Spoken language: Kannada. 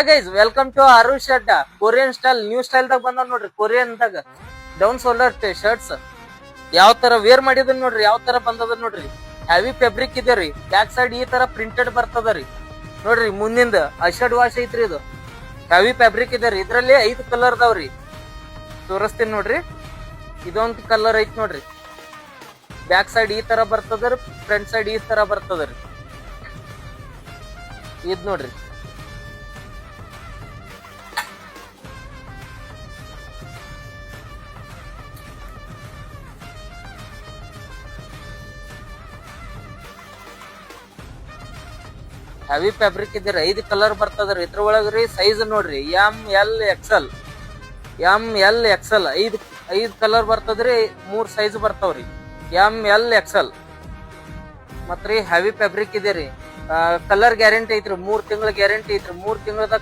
ಗೈಸ್ ವೆಲ್ಕಮ್ ಟು ಅರು shirt Korean style new style ದಾಗ ಬಂದ ನೋಡ್ರಿ ಕೊರಿಯನ್ ದಾಗ ಡೌನ್ ಶೋಲ್ಡರ್ ಶರ್ಟ್ಸ್ ಯಾವ ತರ ವೇರ್ ಮಾಡಿದನ್ ನೋಡ್ರಿ ಯಾವ ತರ ಬಂದದ ನೋಡ್ರಿ ಹೆವಿ ಫ್ಯಾಬ್ರಿಕ್ ಇದೆ ರೀ ಬ್ಯಾಕ್ ಸೈಡ್ ಈ ತರ ಪ್ರಿಂಟೆಡ್ ಬರ್ತದ ರೀ ನೋಡ್ರಿ ಮುಂದಿಂದ ಅಶರ್ಟ್ ವಾಶ್ ಐತ್ರಿ ಇದು ಹೆವಿ ಫ್ಯಾಬ್ರಿಕ್ ಇದೆ ರೀ ಇದ್ರಲ್ಲಿ 5 ಕಲರ್ ಅದಾವ್ರಿ ತೋರಿಸ್ತೀನಿ ನೋಡ್ರಿ ಇದೊಂದು ಕಲರ್ ಐತ್ ನೋಡ್ರಿ ಬ್ಯಾಕ್ ಸೈಡ್ ಈ ತರ ಬರ್ತದ ಫ್ರಂಟ್ ಸೈಡ್ ಈ ತರ ಬರ್ತದ ರೀ ಇದ್ ನೋಡ್ರಿ ಹೆವಿ ಫ್ಯಾಬ್ರಿಕ್ ಇದೆ 5 ಕಲರ್ ಬರ್ತದ್ರಿ ಇದ್ರ ಒಳಗ್ರಿ ಸೈಜ್ ನೋಡ್ರಿ ML XL 5 ಕಲರ್ ಬರ್ತದ್ರಿ 3 ಸೈಜ್ ಬರ್ತಾವ್ರಿ ML XL ಮತ್ರಿ ಹೆವಿ ಫ್ಯಾಬ್ರಿಕ್ ಇದೆ ರೀ ಕಲರ್ ಗ್ಯಾರಂಟಿ ಐತ್ರಿ 3 ತಿಂಗಳ ಗ್ಯಾರಂಟಿ ಐತ್ರಿ 3 ತಿಂಗಳದಾಗ